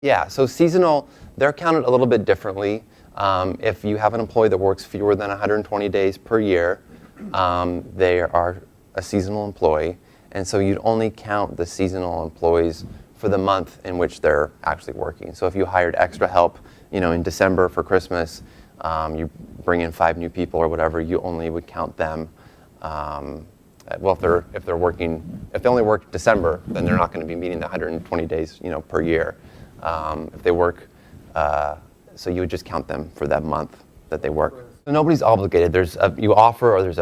Yeah, so seasonal, they're counted a little bit differently. If you have an employee that works fewer than 120 days per year, they are a seasonal employee, and so you'd only count the seasonal employees for the month in which they're actually working. So if you hired extra help, in December for Christmas, you bring in 5 new people or whatever, you only would count them. Well, if they only work December, then they're not going to be meeting the 120 days, per year. If they work, so you would just count them for that month that they work. So nobody's obligated. You offer, or there's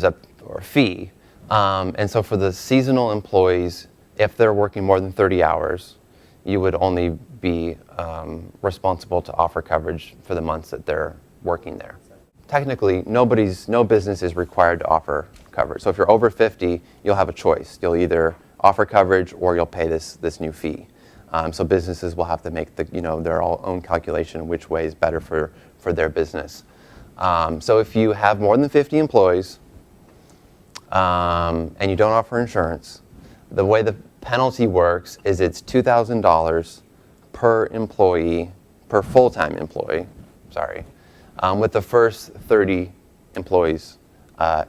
a fee. And so for the seasonal employees, if they're working more than 30 hours, you would only be responsible to offer coverage for the months that they're working there. Technically, no business is required to offer coverage. So if you're over 50, you'll have a choice. You'll either offer coverage or you'll pay this new fee. So businesses will have to make their own calculation which way is better for their business. So if you have more than 50 employees and you don't offer insurance, the way the penalty works is it's $2,000 per employee, per full-time employee, with the first 30 employees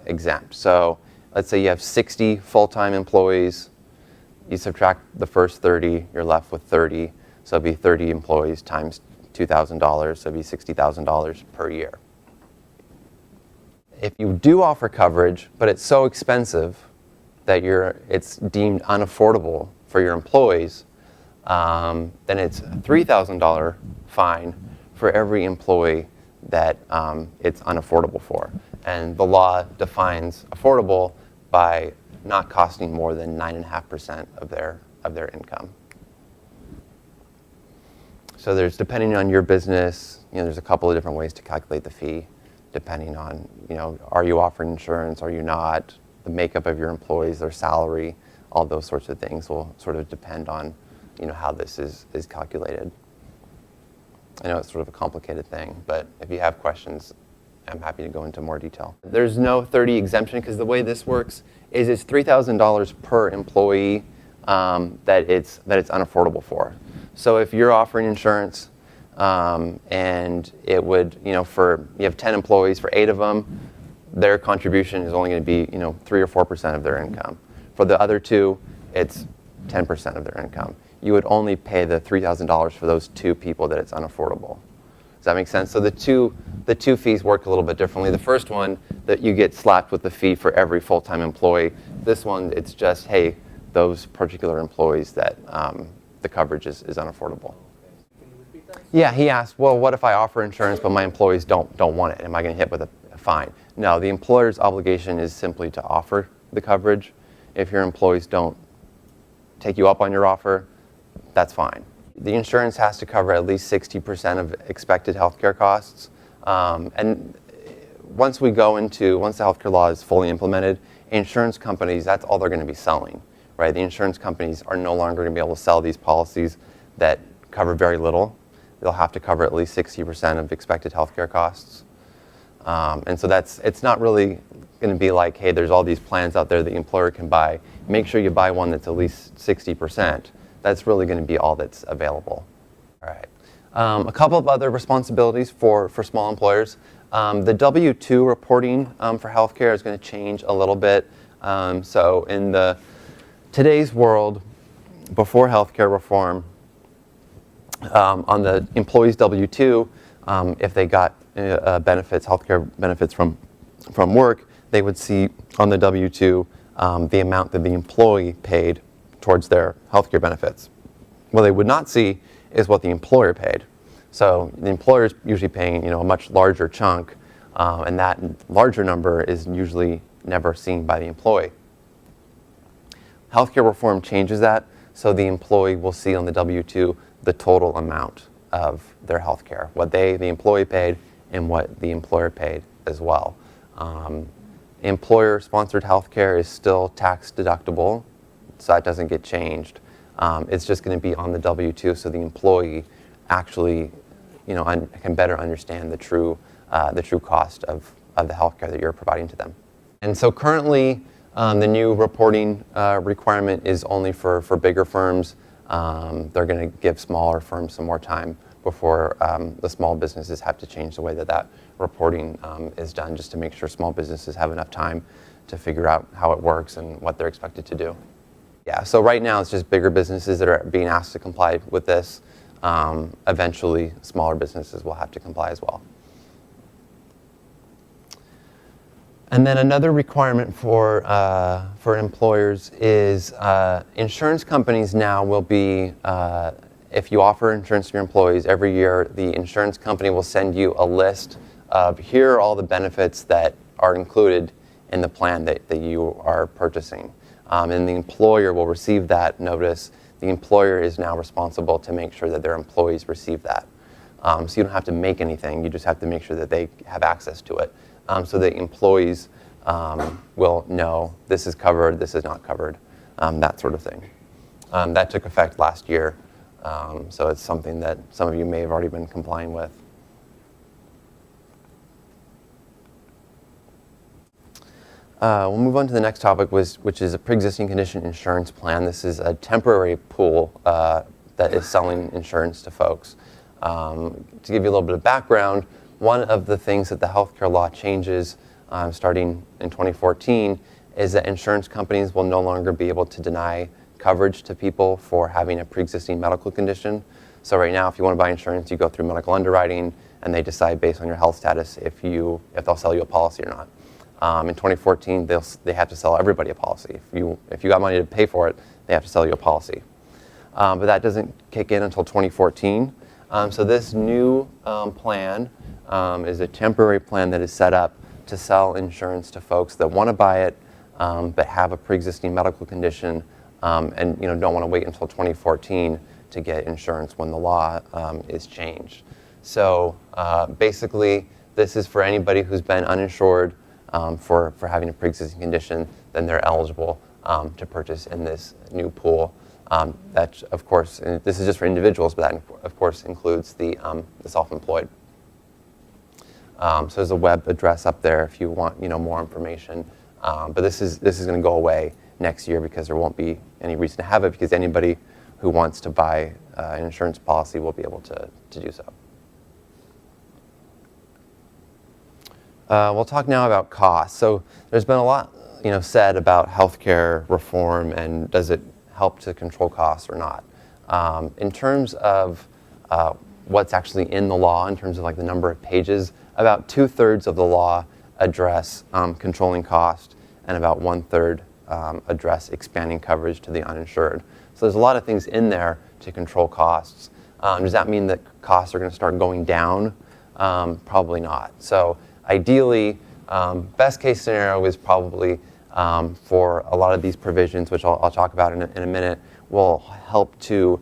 exempt. So let's say you have 60 full-time employees. You subtract the first 30, you're left with 30. So it'd be 30 employees times $2,000, so it'd be $60,000 per year. If you do offer coverage, but it's so expensive that it's deemed unaffordable for your employees, then it's a $3,000 fine for every employee that it's unaffordable for. And the law defines affordable by not costing more than 9.5% of their income. So depending on your business, there's a couple of different ways to calculate the fee, depending on, are you offering insurance, are you not, the makeup of your employees, their salary, all those sorts of things will sort of depend on, how this is calculated. I know it's sort of a complicated thing, but if you have questions, I'm happy to go into more detail. There's no 30 exemption because the way this works is it's $3,000 per employee that it's unaffordable for. So if you're offering insurance and it would, you have 10 employees, for 8 of them, their contribution is only going to be, 3 or 4% of their income. For the other 2, it's 10% of their income. You would only pay the $3,000 for those 2 people that it's unaffordable. Does that make sense? So the two fees work a little bit differently. The first one, that you get slapped with the fee for every full-time employee. This one, it's just, hey, those particular employees that the coverage is unaffordable. Can you repeat that? Yeah, he asked, well, what if I offer insurance but my employees don't want it? Am I going to hit with a fine? No, the employer's obligation is simply to offer the coverage. If your employees don't take you up on your offer, that's fine. The insurance has to cover at least 60% of expected healthcare costs. And once the healthcare law is fully implemented, insurance companies, that's all they're going to be selling, right? The insurance companies are no longer going to be able to sell these policies that cover very little. They'll have to cover at least 60% of expected healthcare costs. And so it's not really going to be like, hey, there's all these plans out there the employer can buy. Make sure you buy one that's at least 60%. That's really going to be all that's available. All right. A couple of other responsibilities for small employers. The W-2 reporting for healthcare is going to change a little bit. So in today's world, before healthcare reform, on the employee's W-2, if they got healthcare benefits from work, they would see on the W-2 the amount that the employee paid towards their healthcare benefits. What they would not see is what the employer paid. So the employer is usually paying, a much larger chunk, and that larger number is usually never seen by the employee. Healthcare reform changes that, so the employee will see on the W-2 the total amount of their healthcare, what the employee paid and what the employer paid as well. Employer-sponsored healthcare is still tax deductible, so that doesn't get changed. It's just going to be on the W-2, so the employee actually, can better understand the true cost of the healthcare that you're providing to them. And so currently, the new reporting requirement is only for bigger firms. they're going to give smaller firms some more time before the small businesses have to change the way that reporting is done, just to make sure small businesses have enough time to figure out how it works and what they're expected to do. Yeah, so right now it's just bigger businesses that are being asked to comply with this. Eventually, smaller businesses will have to comply as well. And then another requirement for employers is insurance companies now will be, if you offer insurance to your employees every year, the insurance company will send you a list of here are all the benefits that are included in the plan that you are purchasing. And the employer will receive that notice. The employer is now responsible to make sure that their employees receive that. So you don't have to make anything, you just have to make sure that they have access to it. So the employees will know this is covered, this is not covered, that sort of thing. That took effect last year, so it's something that some of you may have already been complying with. We'll move on to the next topic, which is a pre-existing condition insurance plan. This is a temporary pool that is selling insurance to folks. To give you a little bit of background, one of the things that the healthcare law changes starting in 2014 is that insurance companies will no longer be able to deny coverage to people for having a pre-existing medical condition. So right now, if you want to buy insurance, you go through medical underwriting, and they decide based on your health status if they'll sell you a policy or not. In 2014, they have to sell everybody a policy. If you got money to pay for it, they have to sell you a policy. But that doesn't kick in until 2014. So this new plan is a temporary plan that is set up to sell insurance to folks that want to buy it, but have a pre-existing medical condition, and don't want to wait until 2014 to get insurance when the law is changed. So basically, this is for anybody who's been uninsured for having a pre-existing condition. Then they're eligible to purchase in this new pool. That, of course, this is just for individuals, but that, of course, includes the self-employed. So there's a web address up there if you want more information. But this is going to go away next year because there won't be any reason to have it, because anybody who wants to buy an insurance policy will be able to do so. We'll talk now about costs. So there's been a lot said about healthcare reform and does it help to control costs or not. In terms of what's actually in the law, in terms of like the number of pages, about 2/3 of the law address controlling cost, and about 1/3 address expanding coverage to the uninsured. So there's a lot of things in there to control costs. Does that mean that costs are going to start going down? Probably not. So ideally, best case scenario is probably for a lot of these provisions, which I'll talk about in a minute, will help to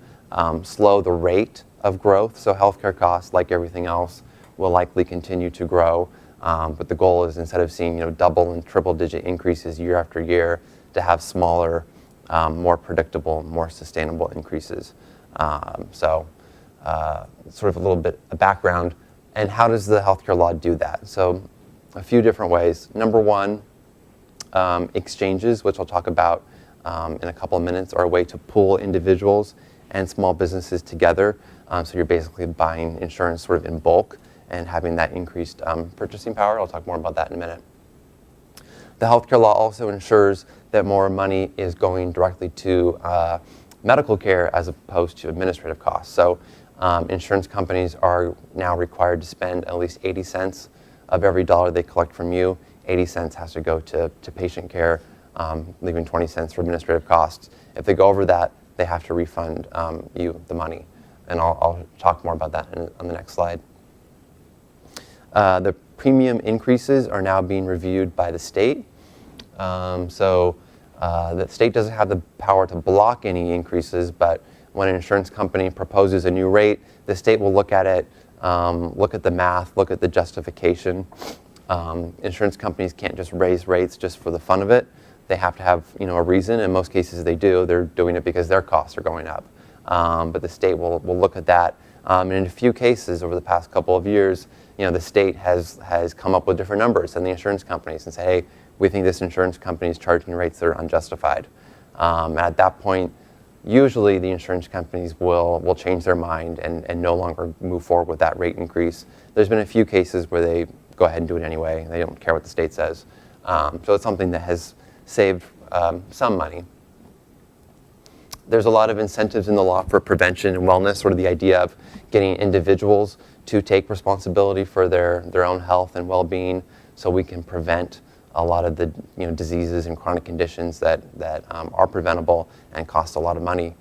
slow the rate of growth. So healthcare costs, like everything else, will likely continue to grow. But the goal is, instead of seeing double and triple digit increases year after year, to have smaller, more predictable, more sustainable increases. So sort of a little bit of background. And how does the healthcare law do that? So a few different ways. Number one, exchanges, which I'll talk about in a couple of minutes, are a way to pool individuals and small businesses together. So you're basically buying insurance sort of in bulk and having that increased purchasing power. I'll talk more about that in a minute. The healthcare law also ensures that more money is going directly to medical care as opposed to administrative costs. So insurance companies are now required to spend at least 80 cents of every dollar they collect from you. 80 cents has to go to patient care, leaving 20 cents for administrative costs. If they go over that, they have to refund you the money. And I'll talk more about that on the next slide. The premium increases are now being reviewed by the state. So the state doesn't have the power to block any increases, but when an insurance company proposes a new rate, the state will look at it, look at the math, look at the justification. Insurance companies can't just raise rates just for the fun of it. They have to have a reason. In most cases they do. They're doing it because their costs are going up. But the state will look at that. And in a few cases over the past couple of years, the state has come up with different numbers than the insurance companies and say, hey, we think this insurance company is charging rates that are unjustified. And at that point, usually the insurance companies will change their mind and no longer move forward with that rate increase. There's been a few cases where they go ahead and do it anyway. They don't care what the state says. So it's something that has saved some money. There's a lot of incentives in the law for prevention and wellness, sort of the idea of getting individuals to take responsibility for their own health and well-being, so we can prevent a lot of the diseases and chronic conditions that are preventable and cost a lot of money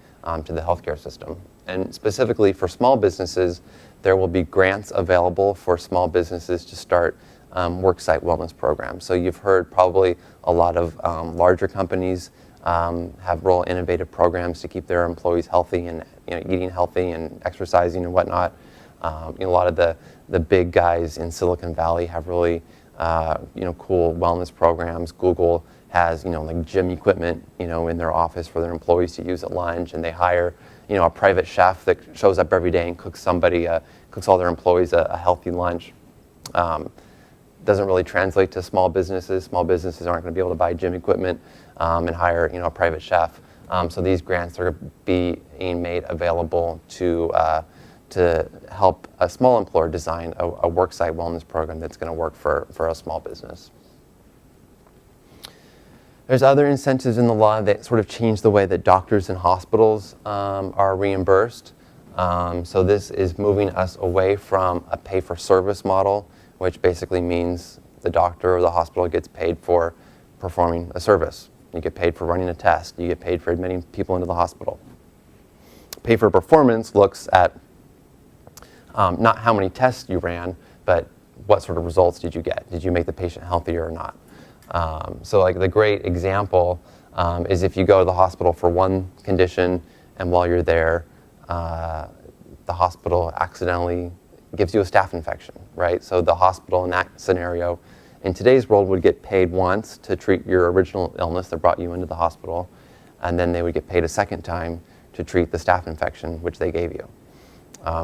to the healthcare system. And specifically for small businesses, there will be grants available for small businesses to start worksite wellness programs. So you've heard probably a lot of larger companies have real innovative programs to keep their employees healthy and eating healthy and exercising and whatnot. A lot of the big guys in Silicon Valley have really cool wellness programs. Google has like gym equipment in their office for their employees to use at lunch, and they hire a private chef that shows up every day and cooks all their employees a healthy lunch. Doesn't really translate to small businesses. Small businesses aren't going to be able to buy gym equipment and hire a private chef. So these grants are being made available to help a small employer design a worksite wellness program that's going to work for a small business. There's other incentives in the law that sort of change the way that doctors and hospitals are reimbursed. So this is moving us away from a pay-for-service model, which basically means the doctor or the hospital gets paid for performing a service. You get paid for running a test. You get paid for admitting people into the hospital. Pay for performance looks at not how many tests you ran, but what sort of results did you get? Did you make the patient healthier or not? So like the great example is if you go to the hospital for one condition, and while you're there, the hospital accidentally gives you a staph infection, right? So the hospital in that scenario, in today's world, would get paid once to treat your original illness that brought you into the hospital, and then they would get paid a second time to treat the staph infection which they gave you.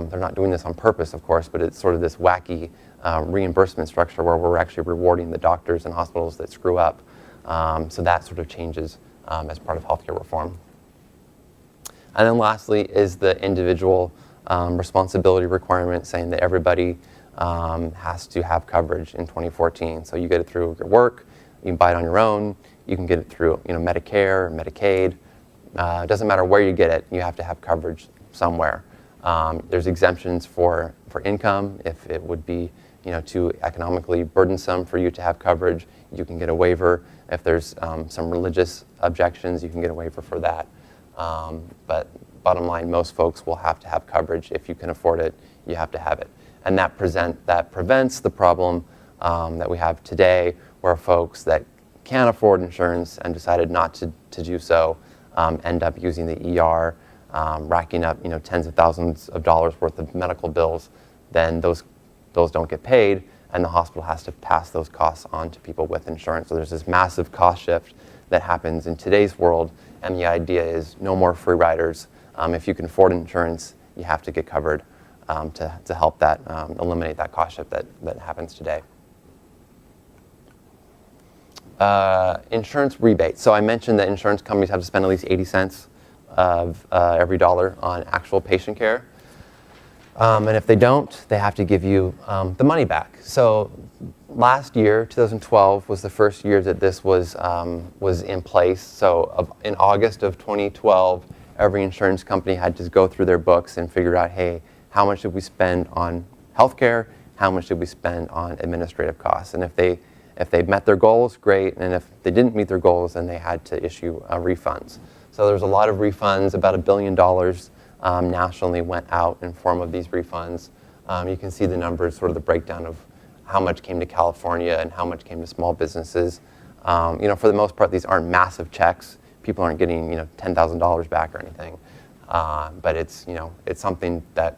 They're not doing this on purpose, of course, but it's sort of this wacky reimbursement structure where we're actually rewarding the doctors and hospitals that screw up. So that sort of changes as part of healthcare reform. And then lastly is the individual responsibility requirement, saying that everybody has to have coverage in 2014. So you get it through your work, you can buy it on your own, you can get it through Medicare, Medicaid. It doesn't matter where you get it, you have to have coverage somewhere. There's exemptions for income. If it would be too economically burdensome for you to have coverage, you can get a waiver. If there's some religious objections, you can get a waiver for that. But bottom line, most folks will have to have coverage. If you can afford it, you have to have it. And that prevents the problem that we have today, where folks that can't afford insurance and decided not to do so end up using the ER, racking up tens of thousands of dollars worth of medical bills. Then those don't get paid, and the hospital has to pass those costs on to people with insurance. So there's this massive cost shift that happens in today's world, and the idea is no more free riders. If you can afford insurance, you have to get covered to help that eliminate that cost shift that happens today. Insurance rebates. So I mentioned that insurance companies have to spend at least 80 cents of every dollar on actual patient care. And if they don't, they have to give you the money back. So last year, 2012, was the first year that this was in place. So in August of 2012, every insurance company had to go through their books and figure out, hey, how much did we spend on healthcare? How much did we spend on administrative costs? And if they met their goals, great. And if they didn't meet their goals, then they had to issue refunds. So there's a lot of refunds. About $1 billion nationally went out in form of these refunds. You can see the numbers, sort of the breakdown of how much came to California and how much came to small businesses. For the most part, these aren't massive checks. People aren't getting $10,000 back or anything. But it's something that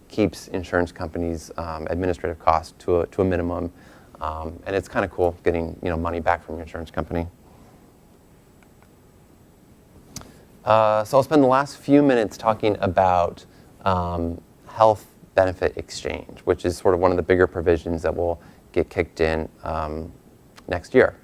keeps insurance companies' administrative costs to a minimum. And it's kind of cool getting money back from your insurance company. So I'll spend the last few minutes talking about health benefit exchange, which is sort of one of the bigger provisions that will get kicked in next year.